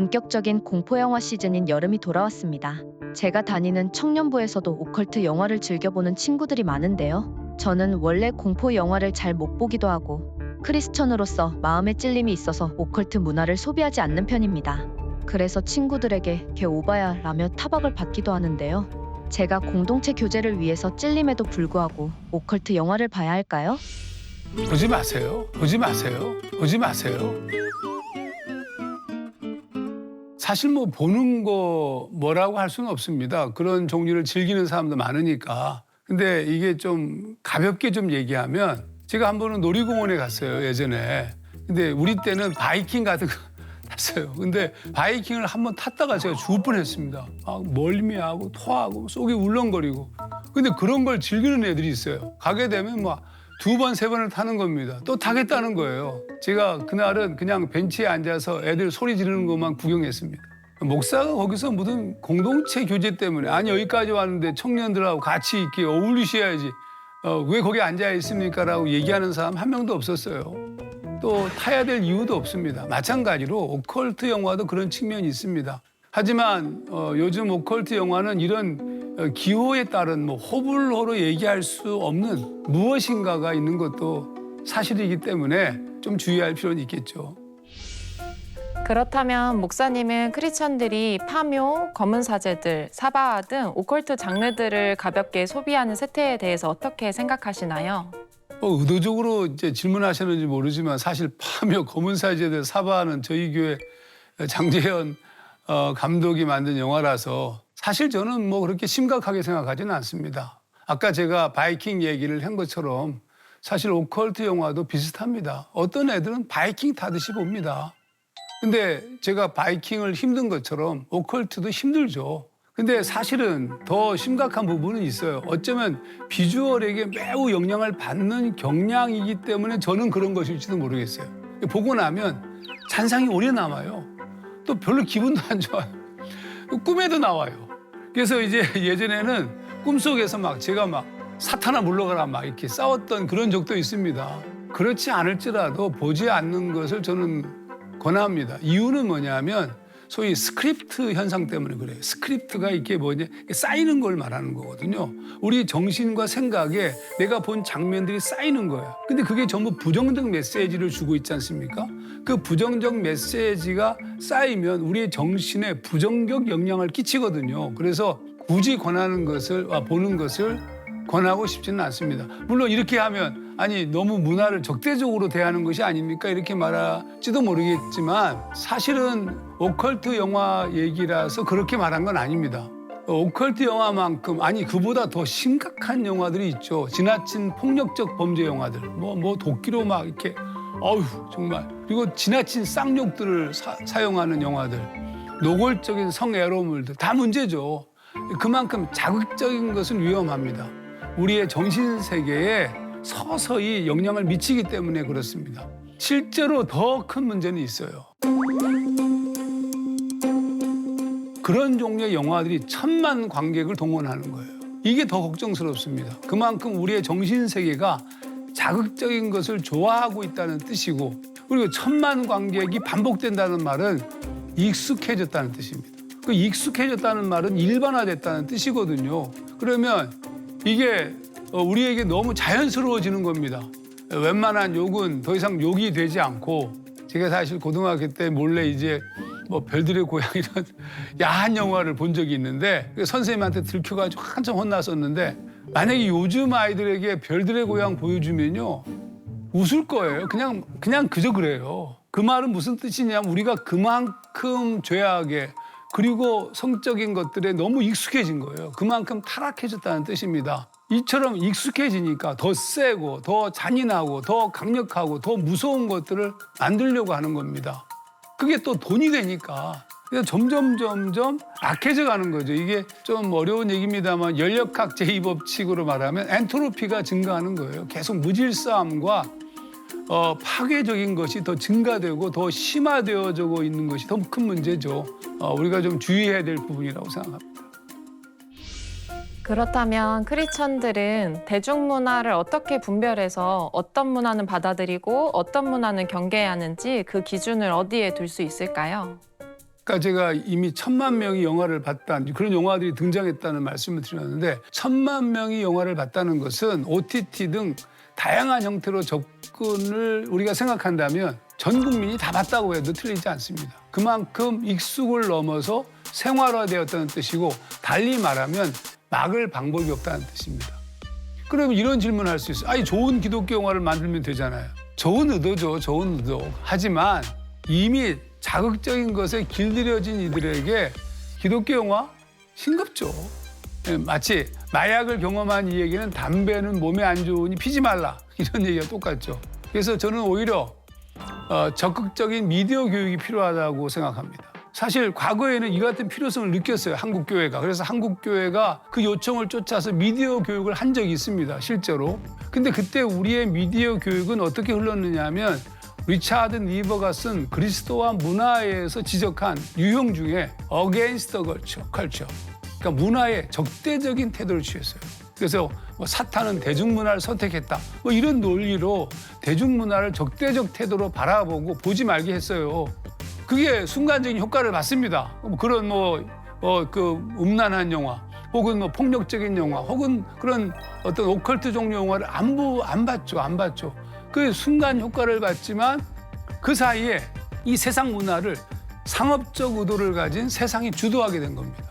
본격적인 공포영화 시즌인 여름이 돌아왔습니다. 제가 다니는 청년부에서도 오컬트 영화를 즐겨보는 친구들이 많은데요. 저는 원래 공포 영화를 잘 못 보기도 하고 크리스천으로서 마음의 찔림이 있어서 오컬트 문화를 소비하지 않는 편입니다. 그래서 친구들에게 걔 오바야 라며 타박을 받기도 하는데요. 제가 공동체 교제를 위해서 찔림에도 불구하고 오컬트 영화를 봐야 할까요? 보지 마세요. 보지 마세요. 보지 마세요. 사실 뭐 보는 거 뭐라고 할 수는 없습니다. 그런 종류를 즐기는 사람도 많으니까. 근데 이게 좀 가볍게 좀 얘기하면 제가 한 번은 놀이공원에 갔어요, 예전에. 근데 우리 때는 바이킹 같은 거 탔어요. 근데 바이킹을 한 번 탔다가 제가 죽을 뻔했습니다. 멀미하고 토하고 속이 울렁거리고. 근데 그런 걸 즐기는 애들이 있어요. 가게 되면 막 두 번, 세 번을 타는 겁니다. 또 타겠다는 거예요. 제가 그날은 그냥 벤치에 앉아서 애들 소리 지르는 것만 구경했습니다. 목사가 거기서 무슨 공동체 교제 때문에 아니 여기까지 왔는데 청년들하고 같이 이렇게 어울리셔야지 왜 거기 앉아 있습니까? 라고 얘기하는 사람 한 명도 없었어요. 또 타야 될 이유도 없습니다. 마찬가지로 오컬트 영화도 그런 측면이 있습니다. 하지만 요즘 오컬트 영화는 이런 기호에 따른 뭐 호불호로 얘기할 수 없는 무엇인가가 있는 것도 사실이기 때문에 좀 주의할 필요는 있겠죠. 그렇다면 목사님은 크리스천들이 파묘, 검은 사제들, 사바와 등 오컬트 장르들을 가볍게 소비하는 세태에 대해서 어떻게 생각하시나요? 의도적으로 이제 질문하셨는지 모르지만 사실 파묘, 검은 사제들, 사바는 저희 교회 장재현 감독이 만든 영화라서 사실 저는 뭐 그렇게 심각하게 생각하지는 않습니다. 아까 제가 바이킹 얘기를 한 것처럼 사실 오컬트 영화도 비슷합니다. 어떤 애들은 바이킹 타듯이 봅니다. 근데 제가 바이킹을 힘든 것처럼 오컬트도 힘들죠. 근데 사실은 더 심각한 부분은 있어요. 어쩌면 비주얼에게 매우 영향을 받는 경향이기 때문에 저는 그런 것일지도 모르겠어요. 보고 나면 잔상이 오래 남아요. 또 별로 기분도 안 좋아요. 꿈에도 나와요. 그래서 이제 예전에는 꿈속에서 막 제가 막 사탄아 물러가라 막 이렇게 싸웠던 그런 적도 있습니다. 그렇지 않을지라도 보지 않는 것을 저는 권합니다. 이유는 뭐냐면 소위 스크립트 현상 때문에 그래요. 스크립트가 이게 뭐냐 쌓이는 걸 말하는 거거든요. 우리 정신과 생각에 내가 본 장면들이 쌓이는 거예요. 근데 그게 전부 부정적 메시지를 주고 있지 않습니까? 그 부정적 메시지가 쌓이면 우리의 정신에 부정적 영향을 끼치거든요. 그래서 굳이 권하는 것을 보는 것을 권하고 싶지는 않습니다. 물론 이렇게 하면 아니 너무 문화를 적대적으로 대하는 것이 아닙니까? 이렇게 말할지도 모르겠지만 사실은 오컬트 영화 얘기라서 그렇게 말한 건 아닙니다. 오컬트 영화만큼 아니 그보다 더 심각한 영화들이 있죠. 지나친 폭력적 범죄 영화들 뭐 도끼로 막 이렇게 어휴 정말 그리고 지나친 쌍욕들을 사용하는 영화들 노골적인 성애로물들 다 문제죠. 그만큼 자극적인 것은 위험합니다. 우리의 정신세계에 서서히 영향을 미치기 때문에 그렇습니다. 실제로 더 큰 문제는 있어요. 그런 종류의 영화들이 천만 관객을 동원하는 거예요. 이게 더 걱정스럽습니다. 그만큼 우리의 정신세계가 자극적인 것을 좋아하고 있다는 뜻이고 그리고 천만 관객이 반복된다는 말은 익숙해졌다는 뜻입니다. 그 익숙해졌다는 말은 일반화됐다는 뜻이거든요. 그러면 이게 우리에게 너무 자연스러워지는 겁니다. 웬만한 욕은 더 이상 욕이 되지 않고 제가 사실 고등학교 때 몰래 이제 뭐 별들의 고향 이런 야한 영화를 본 적이 있는데 선생님한테 들켜가지고 한참 혼났었는데 만약에 요즘 아이들에게 별들의 고향 보여주면요 웃을 거예요. 그냥 그저 그래요. 그 말은 무슨 뜻이냐면 우리가 그만큼 죄악에 그리고 성적인 것들에 너무 익숙해진 거예요. 그만큼 타락해졌다는 뜻입니다. 이처럼 익숙해지니까 더 세고 더 잔인하고 더 강력하고 더 무서운 것들을 만들려고 하는 겁니다. 그게 또 돈이 되니까 그래서 점점 악해져 가는 거죠. 이게 좀 어려운 얘기입니다만 연력학 제2법칙으로 말하면 엔트로피가 증가하는 거예요. 계속 무질서함과 파괴적인 것이 더 증가되고 더 심화되어지고 있는 것이 더 큰 문제죠. 우리가 좀 주의해야 될 부분이라고 생각합니다. 그렇다면 크리스천들은 대중문화를 어떻게 분별해서 어떤 문화는 받아들이고 어떤 문화는 경계해야 하는지 그 기준을 어디에 둘 수 있을까요? 아까 제가 이미 1,000만 명이 영화를 봤다는 그런 영화들이 등장했다는 말씀을 드렸는데 1,000만 명이 영화를 봤다는 것은 OTT 등 다양한 형태로 접근을 우리가 생각한다면 전 국민이 다 봤다고 해도 틀리지 않습니다. 그만큼 익숙을 넘어서 생활화되었다는 뜻이고 달리 말하면 막을 방법이 없다는 뜻입니다. 그러면 이런 질문을 할 수 있어요. 아니 좋은 기독교 영화를 만들면 되잖아요. 좋은 의도죠. 좋은 의도. 하지만 이미 자극적인 것에 길들여진 이들에게 기독교 영화 싱겁죠. 마치 마약을 경험한 이에게는 담배는 몸에 안 좋으니 피지 말라. 이런 얘기가 똑같죠. 그래서 저는 오히려 적극적인 미디어 교육이 필요하다고 생각합니다. 사실 과거에는 이 같은 필요성을 느꼈어요. 한국 교회가. 그래서 한국 교회가 그 요청을 쫓아서 미디어 교육을 한 적이 있습니다. 실제로. 근데 그때 우리의 미디어 교육은 어떻게 흘렀느냐 하면 리차드 니버가 쓴 그리스도와 문화에서 지적한 유형 중에 against the culture. 그러니까 문화에 적대적인 태도를 취했어요. 그래서 뭐 사탄은 대중문화를 선택했다. 뭐 이런 논리로 대중문화를 적대적 태도로 바라보고 보지 말게 했어요. 그게 순간적인 효과를 받습니다. 그런 그 음란한 영화, 혹은 뭐 폭력적인 영화, 혹은 그런 어떤 오컬트 종류 영화를 안 봤죠. 그 순간 효과를 받지만 그 사이에 이 세상 문화를 상업적 의도를 가진 세상이 주도하게 된 겁니다.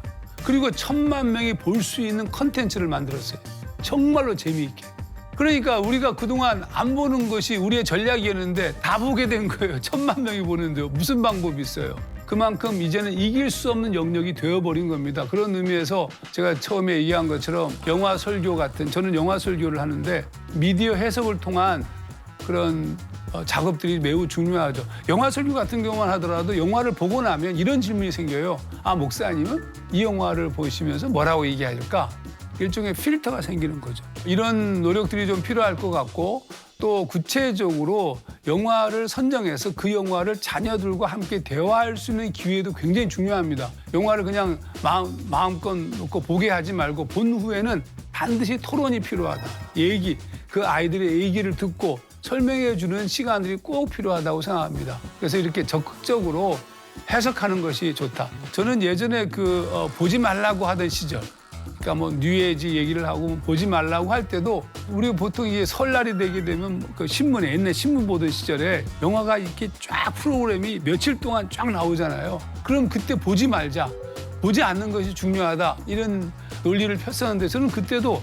그리고 1,000만 명이 볼 수 있는 컨텐츠를 만들었어요. 정말로 재미있게. 그러니까 우리가 그동안 안 보는 것이 우리의 전략이었는데 다 보게 된 거예요. 1,000만 명이 보는데요. 무슨 방법이 있어요? 그만큼 이제는 이길 수 없는 영역이 되어버린 겁니다. 그런 의미에서 제가 처음에 얘기한 것처럼 영화 설교 같은, 저는 영화 설교를 하는데 미디어 해석을 통한 그런 작업들이 매우 중요하죠. 영화 설교 같은 경우만 하더라도 영화를 보고 나면 이런 질문이 생겨요. 아, 목사님은 이 영화를 보시면서 뭐라고 얘기할까? 일종의 필터가 생기는 거죠. 이런 노력들이 좀 필요할 것 같고 또 구체적으로 영화를 선정해서 그 영화를 자녀들과 함께 대화할 수 있는 기회도 굉장히 중요합니다. 영화를 그냥 마음껏 놓고 보게 하지 말고 본 후에는 반드시 토론이 필요하다. 얘기, 그 아이들의 얘기를 듣고 설명해 주는 시간들이 꼭 필요하다고 생각합니다. 그래서 이렇게 적극적으로 해석하는 것이 좋다. 저는 예전에 보지 말라고 하던 시절, 그러니까 뭐 뉴에이지 얘기를 하고 보지 말라고 할 때도 우리가 보통 이게 설날이 되게 되면 그 신문에 옛날 신문 보던 시절에 영화가 이렇게 쫙 프로그램이 며칠 동안 쫙 나오잖아요. 그럼 그때 보지 말자. 보지 않는 것이 중요하다. 이런 논리를 폈었는데 저는 그때도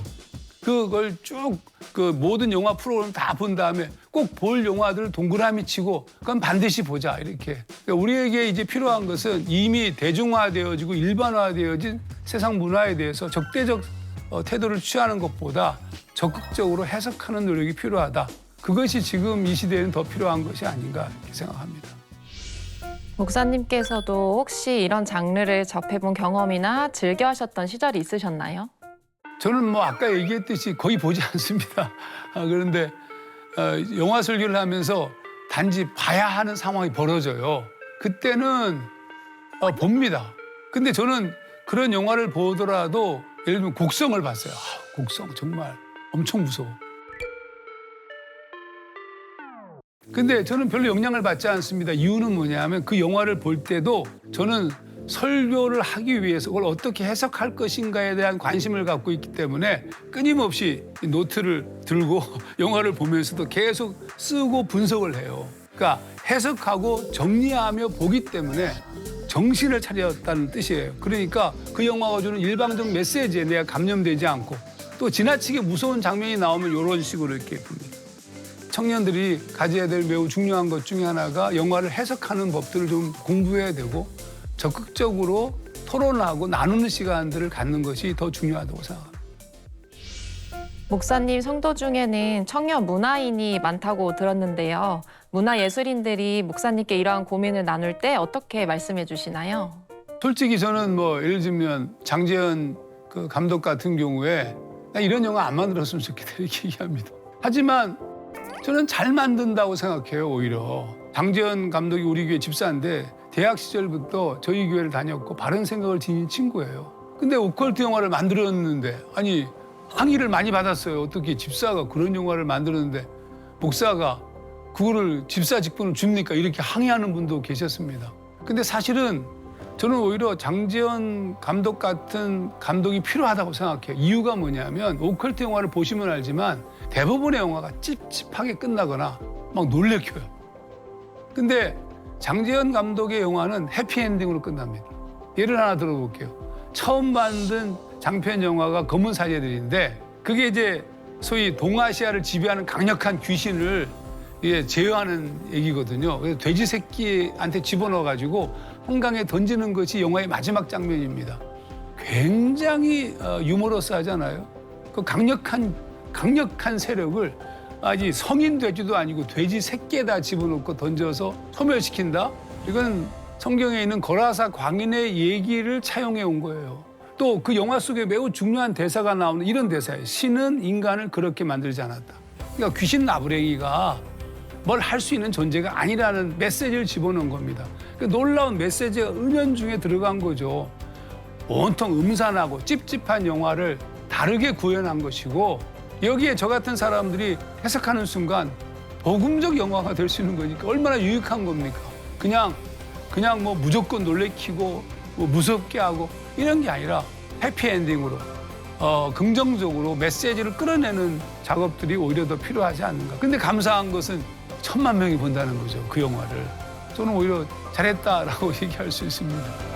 그걸 쭉 그 모든 영화 프로그램 다 본 다음에 꼭 볼 영화들을 동그라미 치고 그건 반드시 보자 이렇게. 그러니까 우리에게 이제 필요한 것은 이미 대중화되어지고 일반화되어진 세상 문화에 대해서 적대적 태도를 취하는 것보다 적극적으로 해석하는 노력이 필요하다. 그것이 지금 이 시대에는 더 필요한 것이 아닌가 이렇게 생각합니다. 목사님께서도 혹시 이런 장르를 접해본 경험이나 즐겨 하셨던 시절이 있으셨나요? 저는 뭐 아까 얘기했듯이 거의 보지 않습니다. 그런데 영화 설교를 하면서 단지 봐야 하는 상황이 벌어져요. 그때는 봅니다. 근데 저는 그런 영화를 보더라도 예를 들면 곡성을 봤어요. 곡성 정말 엄청 무서워. 근데 저는 별로 영향을 받지 않습니다. 이유는 뭐냐면 그 영화를 볼 때도 저는 설교를 하기 위해서 그걸 어떻게 해석할 것인가에 대한 관심을 갖고 있기 때문에 끊임없이 노트를 들고 영화를 보면서도 계속 쓰고 분석을 해요. 그러니까 해석하고 정리하며 보기 때문에 정신을 차렸다는 뜻이에요. 그러니까 그 영화가 주는 일방적 메시지에 내가 감염되지 않고 또 지나치게 무서운 장면이 나오면 이런 식으로 이렇게 봅니다. 청년들이 가져야 될 매우 중요한 것 중에 하나가 영화를 해석하는 법들을 좀 공부해야 되고 적극적으로 토론하고 나누는 시간들을 갖는 것이 더 중요하다고 생각합니다. 목사님 성도 중에는 청년 문화인이 많다고 들었는데요. 문화예술인들이 목사님께 이러한 고민을 나눌 때 어떻게 말씀해 주시나요? 솔직히 저는 뭐 예를 들면 장재현 그 감독 같은 경우에 나 이런 영화 안 만들었으면 좋겠다 이렇게 얘기합니다. 하지만 저는 잘 만든다고 생각해요. 오히려 장재현 감독이 우리 교회 집사인데 대학 시절부터 저희 교회를 다녔고 바른 생각을 지닌 친구예요. 근데 오컬트 영화를 만들었는데 아니 항의를 많이 받았어요. 어떻게 집사가 그런 영화를 만들었는데 목사가 그거를 집사 직분을 줍니까? 이렇게 항의하는 분도 계셨습니다. 근데 사실은 저는 오히려 장지현 감독 같은 감독이 필요하다고 생각해요. 이유가 뭐냐면 오컬트 영화를 보시면 알지만 대부분의 영화가 찝찝하게 끝나거나 막 놀래켜요. 근데 장지현 감독의 영화는 해피엔딩으로 끝납니다. 예를 하나 들어볼게요. 처음 만든 장편 영화가 검은 사제들인데 그게 이제 소위 동아시아를 지배하는 강력한 귀신을 제어하는 얘기거든요. 그래서 돼지 새끼한테 집어넣어가지고 한강에 던지는 것이 영화의 마지막 장면입니다. 굉장히 유머러스하잖아요. 그 강력한 세력을 아직 성인 돼지도 아니고 돼지 새끼에다 집어넣고 던져서 소멸시킨다? 이건 성경에 있는 거라사 광인의 얘기를 차용해 온 거예요. 또 그 영화 속에 매우 중요한 대사가 나오는 이런 대사예요. 신은 인간을 그렇게 만들지 않았다. 그러니까 귀신 나부랭이가 뭘 할 수 있는 존재가 아니라는 메시지를 집어넣은 겁니다. 그러니까 놀라운 메시지가 은연중에 들어간 거죠. 온통 음산하고 찝찝한 영화를 다르게 구현한 것이고 여기에 저 같은 사람들이 해석하는 순간 복음적 영화가 될 수 있는 거니까 얼마나 유익한 겁니까? 그냥 뭐 무조건 놀래키고 뭐 무섭게 하고 이런 게 아니라 해피엔딩으로 긍정적으로 메시지를 끌어내는 작업들이 오히려 더 필요하지 않는가. 근데 감사한 것은 1000만 명이 본다는 거죠, 그 영화를. 저는 오히려 잘했다라고 얘기할 수 있습니다.